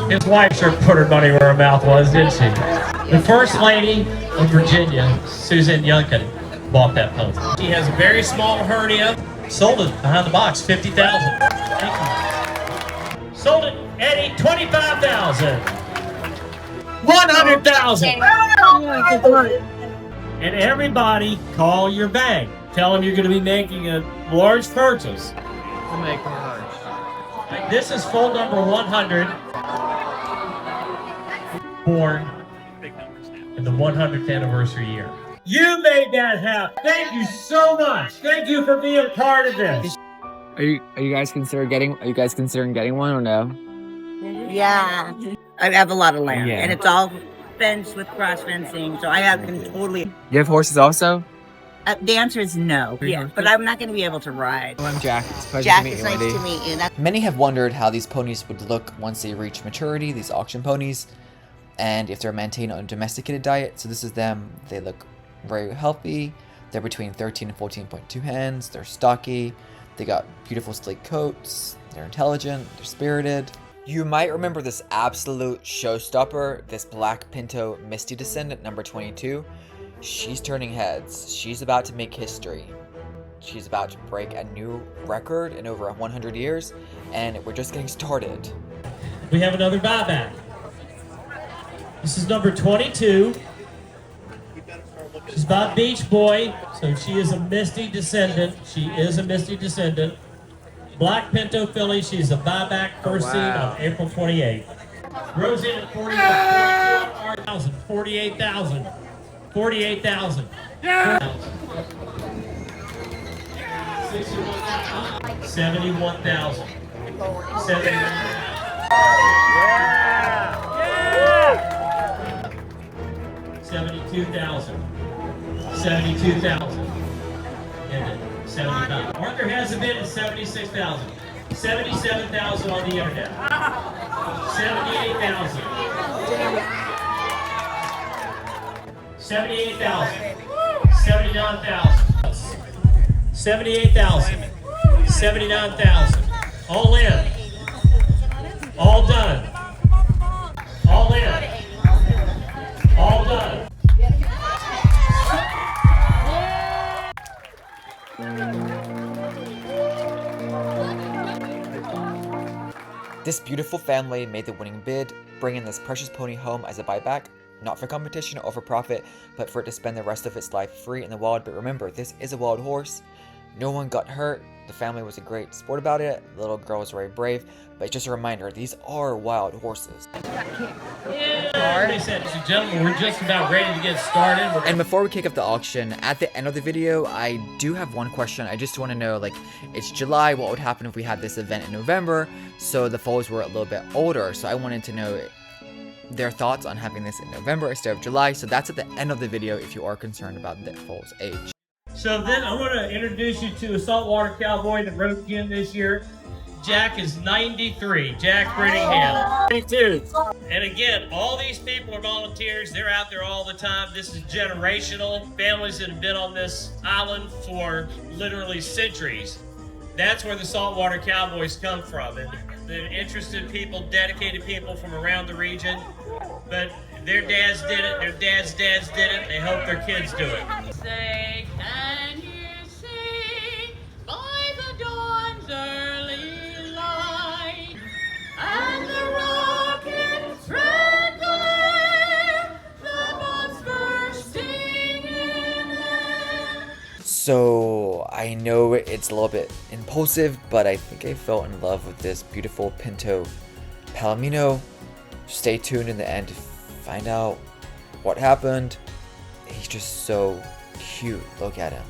His wife sure put her money where her mouth was, didn't she? The first lady of Virginia, Suzanne Youngkin, bought that pony. She has a very small hernia. Sold it behind the box, $50,000. Thank you. Sold it, Eddie, $25,000. $100,000. And everybody call your bank. Tell them you're going to be making a large purchase. I'm making large. This is foal number 100. Born in the 100th anniversary year. You made that happen. Thank you so much. Thank you for being part of this. Are you guys considering getting one or no? Yeah. I have a lot of land, Yeah. and it's all fenced with cross fencing, so I can totally. You have horses also? The answer is no. Yeah, but I'm not going to be able to ride. I'm Jack. It's a pleasure Jack, to meet it's you, nice Wendy. to meet you. Many have wondered how these ponies would look once they reach maturity, these auction ponies, and if they're maintained on a domesticated diet. So this is them. They look very healthy. They're between 13 and 14.2 hands. They're stocky. They got beautiful sleek coats. They're intelligent. They're spirited. You might remember this absolute showstopper, this black pinto Misty descendant, number 22. She's turning heads. She's about to make history. She's about to break a new record in over 100 years, and we're just getting started. We have another buyback. This is number 22. She's by Beach Boy, so she is a Misty descendant. She is a Misty descendant. Black Pinto filly. She's a buyback first seed on April 28th. Rose in at 42,000. 48,000. 48,000. 71,000. 72,000. 72,000. And then 75. Arthur has a bid at 76,000. 77,000 on the internet. 78,000. 78,000. 79,000. 78,000. 79,000. All in. All done. All in. All done. This beautiful family made the winning bid, bringing this precious pony home as a buyback, not for competition or for profit, but for it to spend the rest of its life free in the wild. But remember, this is a wild horse. No one got hurt. The family was a great sport about it. The little girl was very brave. But just a reminder, these are wild horses. Ladies and gentlemen, we're just about ready to get started. And before we kick off the auction, at the end of the video, I do have one question. I just want to know, like, it's July, what would happen if we had this event in November? So the foals were a little bit older. So I wanted to know their thoughts on having this in November instead of July. So that's at the end of the video if you are concerned about the foal's age. So then I want to introduce you to a saltwater cowboy that rode again this year. Jack is 93. Jack Brittingham. 92. And again, all these people are volunteers. They're out there all the time. This is generational. Families that have been on this island for literally centuries. That's where the Saltwater Cowboys come from. And they're interested people, dedicated people from around the region. But their dads did it, their dads' dads did it, they hope their kids do it. Say, can you see by the dawn's early light and the rocket's red glare, the bombs bursting in air? So I know it's a little bit impulsive, but I think I fell in love with this beautiful pinto Palomino. Stay tuned in the end to find out what happened. He's just so cute. Look at him.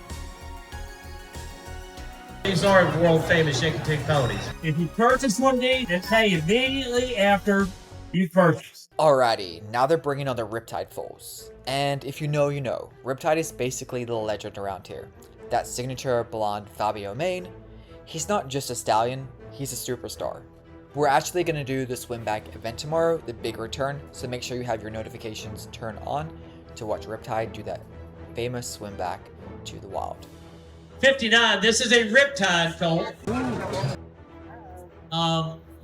These are world famous Chincoteague ponies. If you purchase one of these, they pay immediately after you purchase. Alrighty, now they're bringing on the Riptide foals. And if you know, you know. Riptide is basically the legend around here. That signature blonde Fabio mane. He's not just a stallion, he's a superstar. We're actually going to do the swim back event tomorrow, the big return, so make sure you have your notifications turned on to watch Riptide do that famous swim back to the wild. 59, this is a Riptide colt.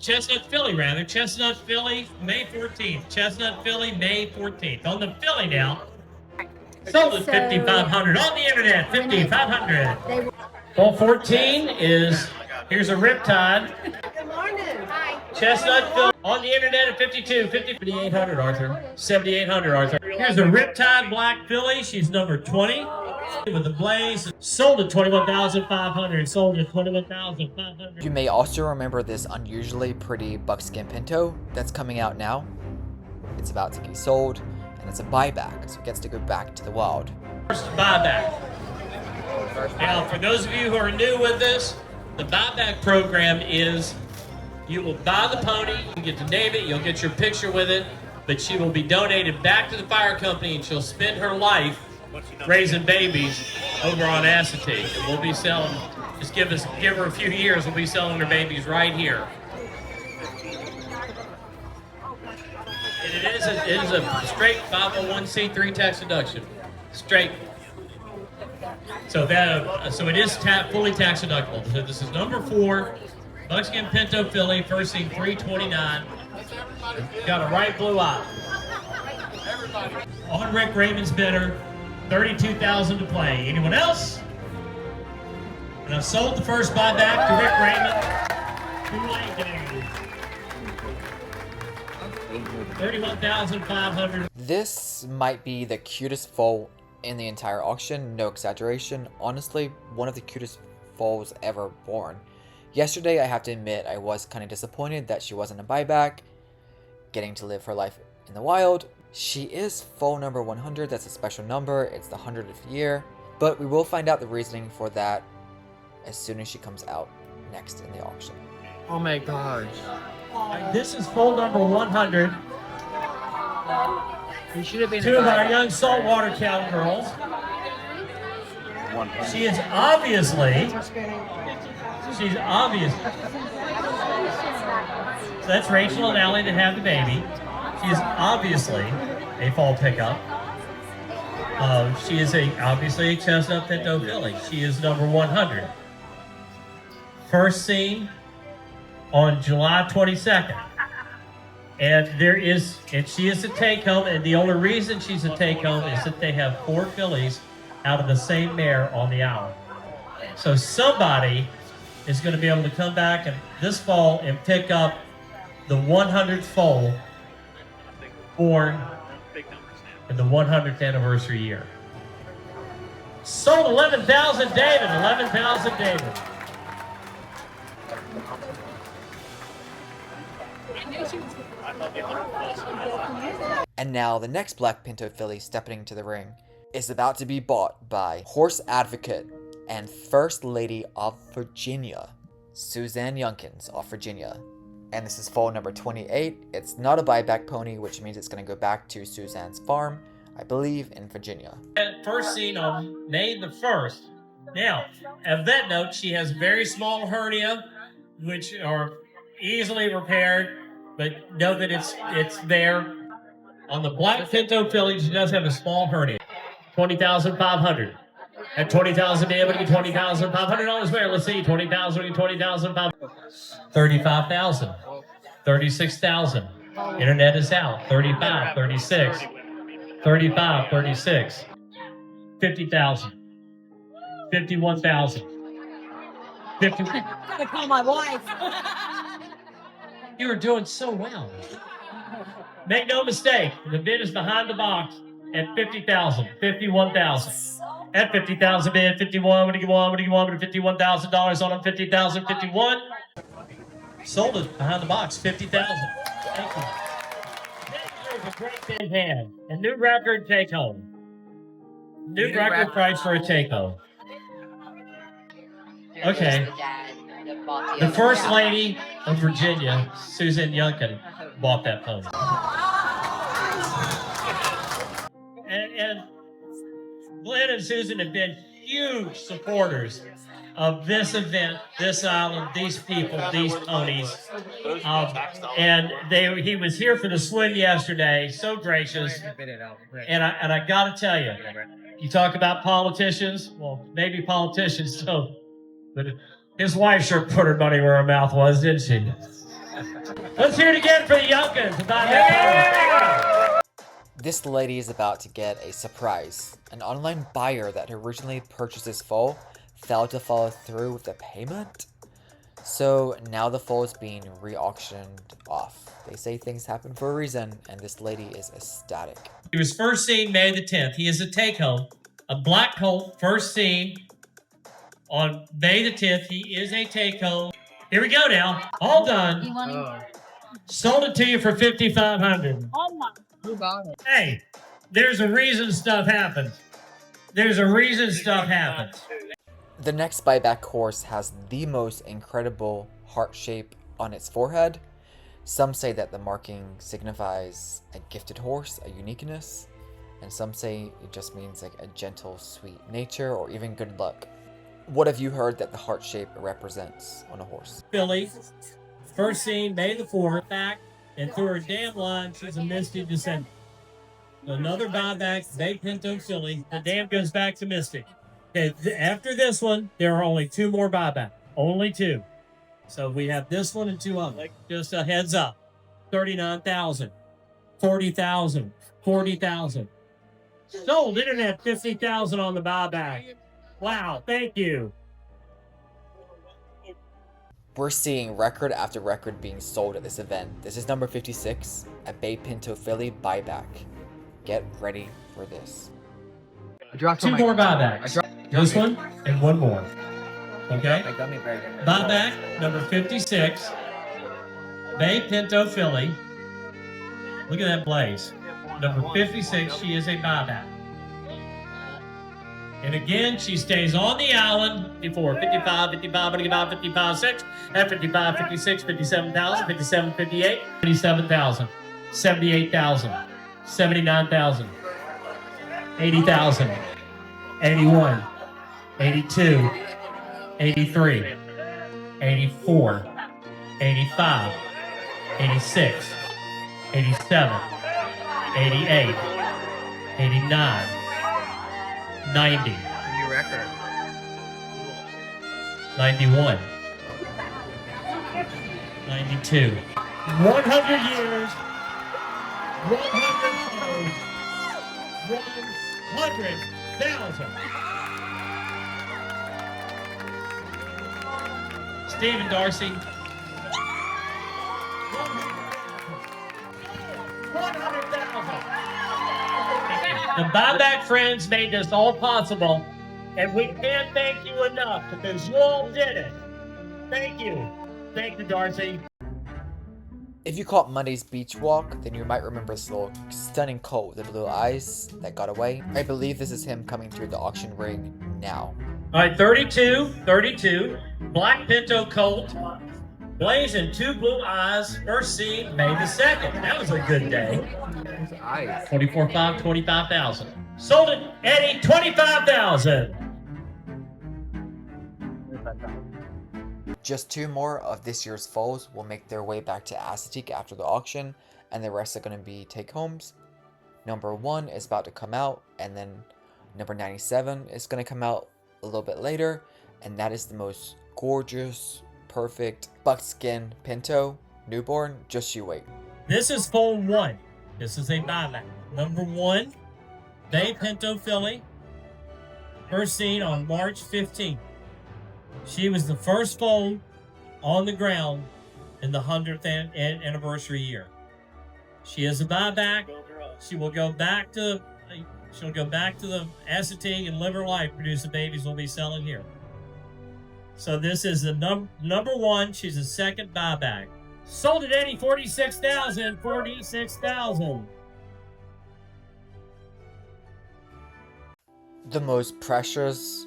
Chestnut filly, rather. Chestnut filly, May 14th. Chestnut filly, May 14th. On the filly now. Sold at 5,500 on the internet. 5,500. Well, 14 is, here's a riptide. Good morning. Hi. Chestnut filly on the internet at 7,800, Arthur. 7,800, Arthur. Here's a riptide black filly. She's number 20 with the blaze. Sold at 21,500. Sold at 21,500. You may also remember this unusually pretty buckskin pinto that's coming out now. It's about to be sold, and it's a buyback, so it gets to go back to the wild. First buyback. Now, for those of you who are new with this, the buyback program is you will buy the pony, you get to name it, you'll get your picture with it, but she will be donated back to the fire company, and she'll spend her life raising babies over on Assateague. And we'll be selling, just give her a few years, we'll be selling her babies right here. And it is a straight 501c3 tax deduction. Straight. So it is fully tax deductible. So this is number 4, buckskin pinto filly, first scene 329. Got a right blue eye. On Rick Raymond's bidder, 32,000 to play. Anyone else? And I've sold the first buyback to Rick Raymond. 31,500. This might be the cutest foal in the entire auction, no exaggeration. Honestly, one of the cutest foals ever born. Yesterday, I have to admit, I was kind of disappointed that she wasn't a buyback, getting to live her life in the wild. She is foal number 100, that's a special number, it's the 100th year, but we will find out the reasoning for that as soon as she comes out next in the auction. Oh my gosh. This is foal number 100. You should have been 2 of our young saltwater cowgirls. She is obviously. So that's Rachel and Allie that have the baby. She is obviously a fall pickup. She is obviously a chestnut pinto filly. She is number 100. First seen on July 22nd. And she is a take-home, and the only reason she's a take-home is that they have 4 fillies out of the same mare on the hour. So somebody is going to be able to come back this fall and pick up the 100th foal born in the 100th anniversary year. Sold 11,000, David. 11,000, David. And now the next black pinto filly stepping into the ring is about to be bought by horse advocate and First Lady of Virginia, Suzanne Youngkin of Virginia. And this is foal number 28. It's not a buyback pony, which means it's going to go back to Suzanne's farm, I believe, in Virginia. First seen on May the 1st. Now, of that note, she has very small hernia, which are easily repaired, but know that it's there. On the black pinto filly, she does have a small hernia. 20,500. At 20,000, be able to get $20,500 where? Let's see, 20,000, 20,500. 35,000. 36,000. Internet is out. 35, 36. 35, 36. 50,000. 51,000. 50. Gotta call my wife. You are doing so well. Make no mistake, the bid is behind the box at 50,000, 51,000. At 50,000 bid, 51, what do you want, $51,000 on 50,000, 51. Sold it behind the box, 50,000. Thank you. That is a great bid hand. A new record take home. New record price for a take home. Okay. The First Lady of Virginia, Suzanne Youngkin, bought that pony. And Glenn and Susan have been huge supporters of this event, this island, these people, these ponies. And he was here for the swim yesterday, so gracious. And I got to tell you, you talk about politicians, well, maybe politicians don't, but his wife sure put her money where her mouth was, didn't she? Let's hear it again for the Youngkins. This lady is about to get a surprise. An online buyer that originally purchased this foal failed to follow through with the payment. So now the foal is being re-auctioned off. They say things happen for a reason, and this lady is ecstatic. He was first seen May the 10th. He is a take-home, a black colt, first seen on May the 10th. He is a take-home. Here we go now. All done. Sold it to you for $5,500. Oh my. Who bought it? Hey, there's a reason stuff happens. There's a reason stuff happens. The next buyback horse has the most incredible heart shape on its forehead. Some say that the marking signifies a gifted horse, a uniqueness, and some say it just means like a gentle, sweet nature or even good luck. What have you heard that the heart shape represents on a horse? Filly, first seen May the 4th, back, and through her damn line, she's a Misty descendant. Another buyback, Bay Pinto filly. The dam goes back to Misty. Okay, after this one, there are only 2 more buyback. Only 2. So we have this one and 2 others. Just a heads up. 39,000, 40,000, 40,000. Sold internet 50,000 on the buyback. Wow, thank you. We're seeing record after record being sold at this event. This is number 56, a Bay Pinto filly buyback. Get ready for this. I dropped 2 more buybacks. This one and 1 more. Okay? I got me very Buyback number 56, Bay Pinto filly. Look at that blaze. Number 56, she is a buyback. And again, she stays on the island before 55, 55, 55, 55, 6, at 55, 56, 57,000, 57, 58, 57,000, 78,000, 79,000, 80,000, 81, 82, 83, 84, 85, 86, 87, 88, 89, 90, New record. 91, 92, 100 years, 100 souls, 100,000. Stephen Darcy. 100,000. The buyback friends made this all possible, and we can't thank you enough because you all did it. Thank you. Thank you, Darcy. If you caught Monday's beach walk, then you might remember this little stunning colt with the blue eyes that got away. I believe this is him coming through the auction ring now. All right, 32, Black Pinto colt, blazing 2 blue eyes, first seen May the 2nd. That was a good day. Eyes. 24.5, 25,000. Sold it, Eddie, 25,000. Just 2 more of this year's foals will make their way back to Assateague after the auction, and the rest are going to be take-homes. Number 1 is about to come out, and then number 97 is going to come out a little bit later, and that is the most gorgeous, perfect buckskin pinto newborn. Just you wait. This is foal 1. This is a buyback. Number 1, Bay Pinto filly, first seen on March 15th. She was the first foal on the ground in the 100th anniversary year. She is a buyback. She will go back to the Assateague and live her life, produce the babies we'll be selling here. So this is the number 1. She's a second buyback. Sold at Eddie, 46,000, 46,000. The most precious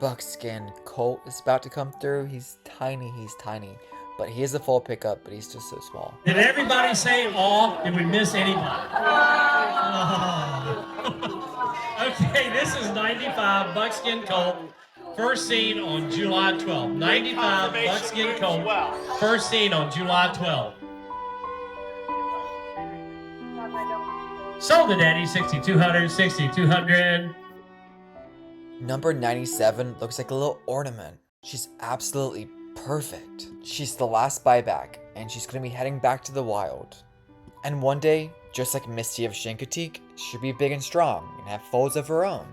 buckskin colt is about to come through. He's tiny, but he is a full pickup, but he's just so small. Did everybody say aw? Did we miss anybody? Oh. Okay, this is 95 buckskin colt, first seen on July 12th. 95 buckskin colt, first seen on July 12th. Sold it, Eddie, 6,200, 6,200. Number 97 looks like a little ornament. She's absolutely perfect. She's the last buyback, and she's going to be heading back to the wild. And one day, just like Misty of Chincoteague, she'll be big and strong and have foals of her own.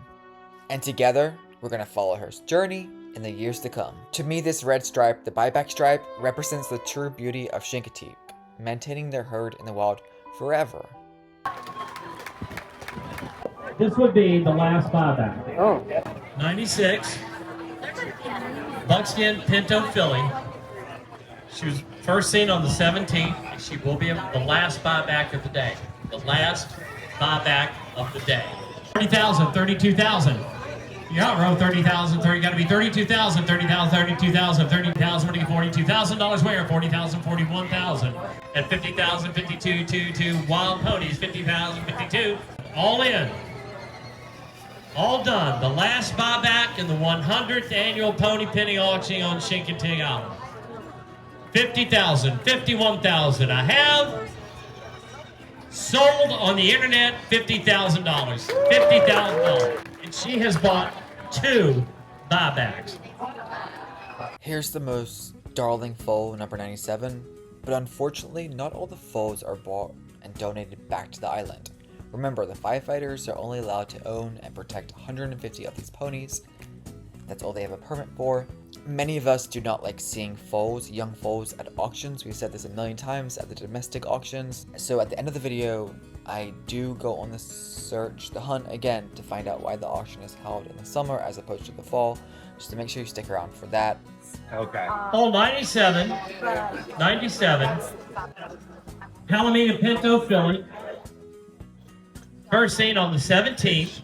And together, we're going to follow her journey in the years to come. To me, this red stripe, the buyback stripe, represents the true beauty of Chincoteague, maintaining their herd in the wild forever. This would be the last buyback. Oh. 96. Buckskin Pinto filly. She was first seen on the 17th. She will be the last buyback of the day. The last buyback of the day. 30,000, 32,000. You're out, row 30,000, 30, gotta be 32,000, 30,000, 32,000, 30,000, $42,000 where? 40,000, 41,000. At 50,000, 52, 2, Wild Ponies, 50,000, 52. All in. All done. The last buyback in the 100th annual pony penny auction on Chincoteague Island. 50,000, 51,000. I have sold on the internet $50,000. $50,000. And she has bought 2 buybacks. Here's the most darling foal, number 97, but unfortunately not all the foals are bought and donated back to the island. Remember, the firefighters are only allowed to own and protect 150 of these ponies. That's all they have a permit for. Many of us do not like seeing foals, young foals, at auctions. We've said this a million times at the domestic auctions. So at the end of the video, I do go on the hunt again to find out why the auction is held in the summer as opposed to the fall. Just to make sure you stick around for that. Okay. Oh, 97. 97. Palomino Pinto filly. First seen on the 17th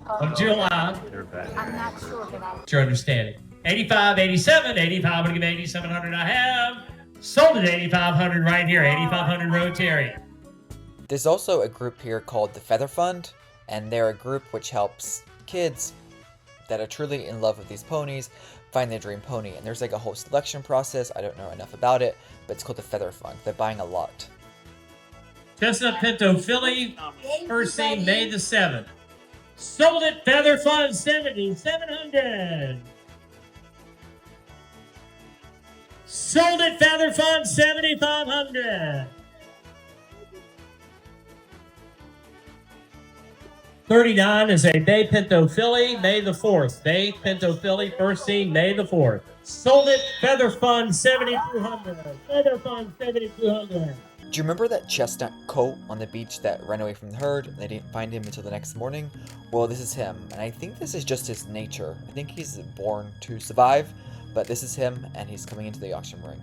of July. I'm not sure, but What's your understanding? 85, 87, 85, I'm gonna give 8,700 I have. Sold at 8,500 right here, 8,500 Rotary. There's also a group here called the Feather Fund, and they're a group which helps kids that are truly in love with these ponies find their dream pony. And there's like a whole selection process. I don't know enough about it, but it's called the Feather Fund. They're buying a lot. Chestnut Pinto filly, first seen May the 7th. Sold at Feather Fund 7,700. Sold at Feather Fund 7,500. 39 is a Bay Pinto filly, May the 4th. Bay Pinto filly, first seen May the 4th. Sold at Feather Fund 7,200. Feather Fund 7,200. Do you remember that chestnut coat on the beach that ran away from the herd and they didn't find him until the next morning? Well, this is him, and I think this is just his nature. I think he's born to survive, but this is him, and he's coming into the auction ring.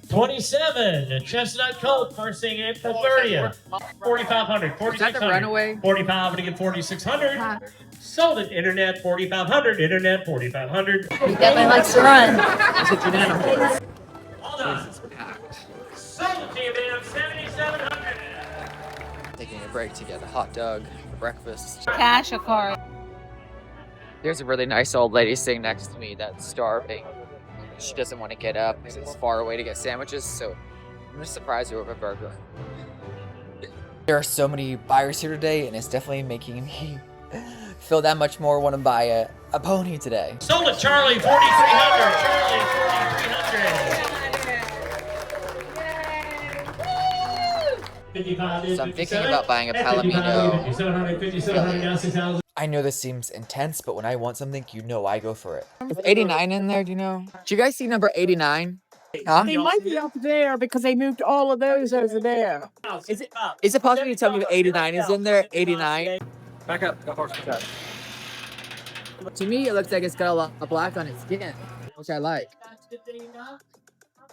27, a chestnut coat, first thing April 30th. 4,500, 4,600. Is that the runaway? 45, I'm gonna get 4,600. Sold it, internet 4,500, internet 4,500. he definitely likes to run. Hold on. Sold it to you, man, 7,700. Taking a break to get a hot dog for breakfast. Cash or card? There's a really nice old lady sitting next to me that's starving. She doesn't want to get up because it's far away to get sandwiches, so I'm gonna surprise her with a burger. There are so many buyers here today, and it's definitely making me feel that much more want to buy a pony today. Sold it, Charlie, 4,300. Charlie, 4,300. So I'm thinking about buying a Palomino. 700, I know this seems intense, but when I want something, you know I go for it. Is 89 in there, do you know? Do you guys see number 89? Huh? They might be up there because they moved all of those over there. Is it possible you tell me if 89 is in there? 89? Back up. The horse is up. To me, it looks like it's got a lot of black on its skin, which I like.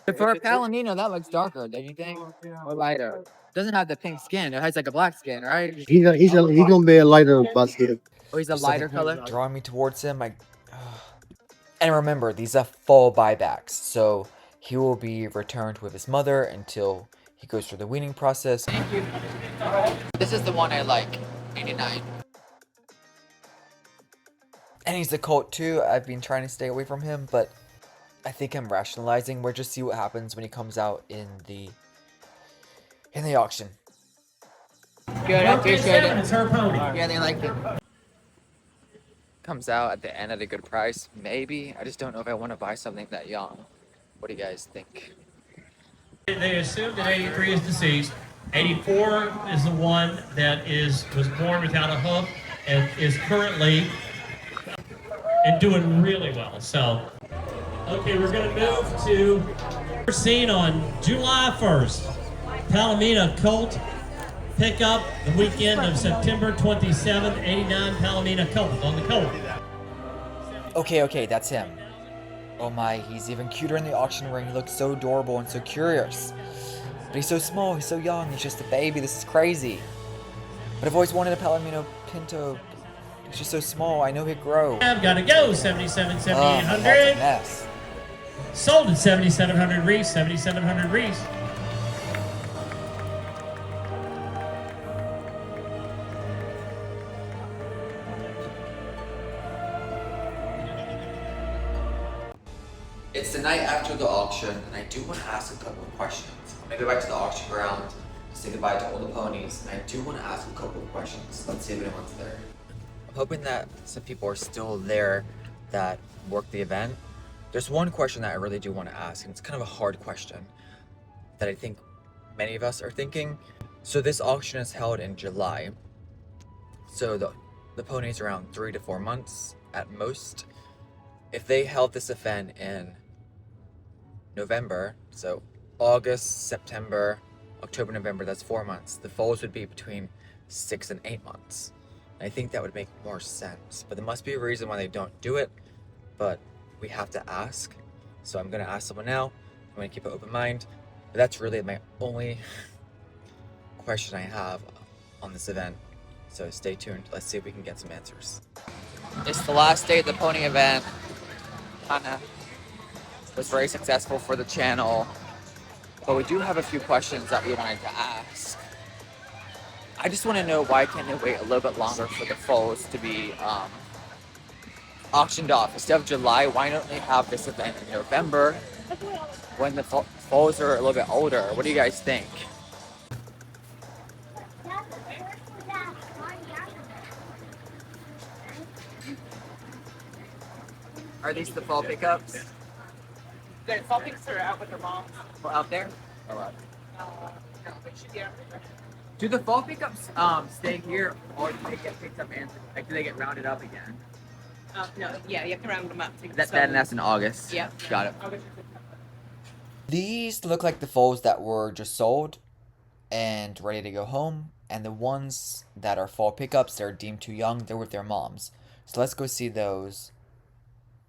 But for a Palomino, that looks darker, don't you think? Or lighter. Doesn't have the pink skin. It has like a black skin, right? He's gonna be a lighter basket. Oh, he's a Just lighter like color? drawing me towards him. And remember, these are full buybacks, so he will be returned with his mother until he goes through the weaning process. Thank you. This is the one I like, 89. And he's a colt too. I've been trying to stay away from him, but I think I'm rationalizing. We'll just see what happens when he comes out in the auction. Good, I appreciate it. It's her pony. Yeah, they like it. comes out at the end at a good price, maybe. I just don't know if I want to buy something that young. What do you guys think? They assume that 83 is deceased. 84 is the one that was born without a hoof and is currently and doing really well. So, okay, we're going to move to scene on July 1st. Palomino colt pickup the weekend of September 27th, 89 Palomino colt on the colt. Okay, that's him. Oh my, he's even cuter in the auction ring. He looks so adorable and so curious. But he's so small, he's so young, he's just a baby. This is crazy. But I've always wanted a Palomino pinto. He's just so small, I know he'd grow. I've got to go, 77, That's 7800. a mess. Sold at 7,700 Reese, 7,700 Reese. It's the night after the auction, and I do want to ask a couple of questions. I'm going to go back to the auction ground, say goodbye to all the ponies, and I do want to ask a couple of questions. Let's see if anyone's there. I'm hoping that some people are still there that work the event. There's one question that I really do want to ask, and it's kind of a hard question that I think many of us are thinking. So this auction is held in July. So the ponies are around 3 to 4 months at most. If they held this event in November, so August, September, October, November, that's 4 months. The foals would be between 6 and 8 months. And I think that would make more sense. But there must be a reason why they don't do it, but we have to ask. So I'm gonna ask someone now. I'm gonna keep an open mind. But that's really my only question I have on this event. So stay tuned. Let's see if we can get some answers. It's the last day of the pony event. Kinda was very successful for the channel, but we do have a few questions that we wanted to ask. I just want to know, why can't they wait a little bit longer for the foals to be auctioned off? Instead of July, why don't they have this event in November when the foals are a little bit older? What do you guys think? Are these the fall pickups? The fall pickups are out with their mom. Well, out there? All right. They should be out there. Do the fall pickups stay here, or do they get picked up and like, do they get rounded up again? No, yeah, you have to round them up. That's in August. Yeah. Got it. These look like the foals that were just sold and ready to go home, and the ones that are fall pickups, they're deemed too young, they're with their moms. So let's go see those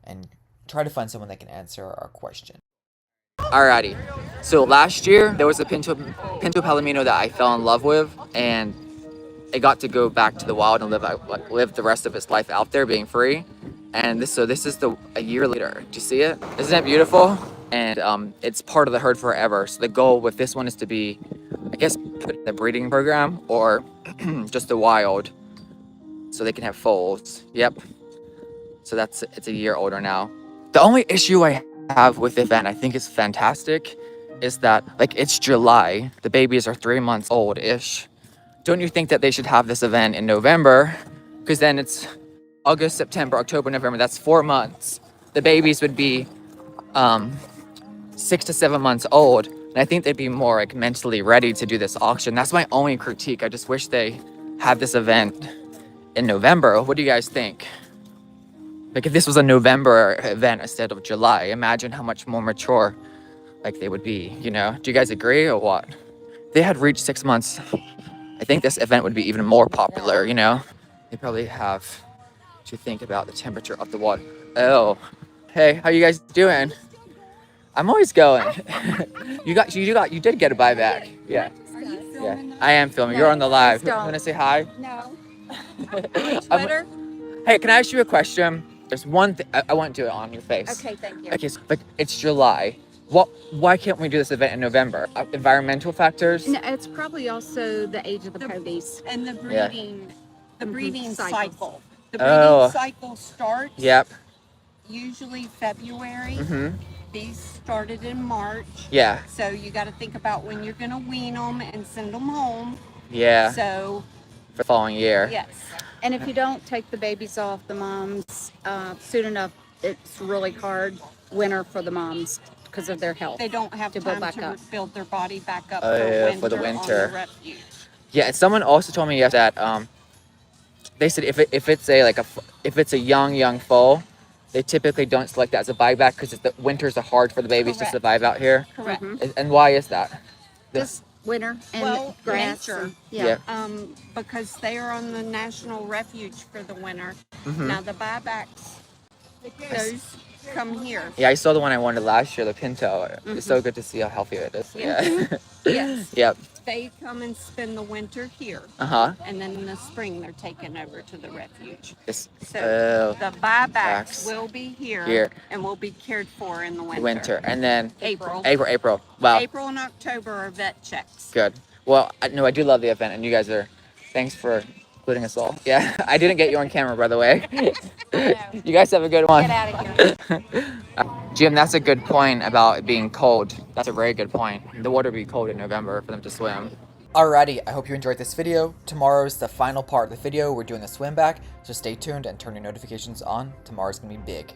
and try to find someone that can answer our question. Alrighty. So last year there was a pinto Palomino that I fell in love with, and it got to go back to the wild and live the rest of its life out there being free. And this is a year later. Do you see it? Isn't that beautiful? And it's part of the herd forever. So the goal with this one is to be, I guess, put in the breeding program or just the wild, so they can have foals. Yep. So it's a year older now. The only issue I have with the event, I think is fantastic, is that like it's July, the babies are 3 months old-ish. Don't you think that they should have this event in November? Because then it's August, September, October, November, that's 4 months. The babies would be 6 to 7 months old, and I think they'd be more like mentally ready to do this auction. That's my only critique. I just wish they had this event in November. What do you guys think? Like if this was a November event instead of July, imagine how much more mature like they would be, you know? Do you guys agree or what? If they had reached 6 months, I think this event would be even more popular, you know? They probably have to think about the temperature of the water. Oh, hey, how you guys doing? I'm always going. you did get a buyback. Yeah. Yeah, I am filming. You're on the live. You want to say hi? No. Twitter? Hey, can I ask you a question? There's one thing I want to do it on your face. Okay, thank you. Okay, so like it's July. Why can't we do this event in November? Environmental factors? No, it's probably also the age of the ponies. And the Yeah. breeding, the breeding Cycles. cycle. The breeding Oh. cycle starts Yep. usually February. Mhm. These started in March. Yeah. So you got to think about when you're going to wean them and send them home. Yeah. So For the following year. yes. And if you don't take the babies off the moms soon enough, it's really hard winter for the moms because of their health. They don't have to build time back to up. build their body back up Oh, yeah, for for the the winter. on the refuge. Yeah, and someone also told me yesterday that they said if it's a young foal, they typically don't select that as a buyback because the winters are hard for the babies Correct. to survive out here. Correct. And why is that? Just winter and Well, grass. nature. and- yeah. Because they are on the national refuge for the winter. Mhm. Now the buybacks, those come here. Yeah, I saw the one I wanted last year, the pinto. It's so good to see how healthy it is. Yeah. Yes. Yep. They come and spend the winter here, Uh-huh. and then in the spring they're taken over to the refuge. It's So the buybacks Backs. will be here, Here. and will be cared for in the winter. winter. And then April. April. Wow. April and October are vet checks. Good. Well, no, I do love the event, and you guys thanks for including us all. Yeah, I didn't get you on camera, by the way. You guys have a good one. Get out of here. Jim, that's a good point about it being cold. That's a very good point. The water will be cold in November for them to swim. Alrighty, I hope you enjoyed this video. Tomorrow is the final part of the video. We're doing the swim back, so stay tuned and turn your notifications on. Tomorrow's gonna be big.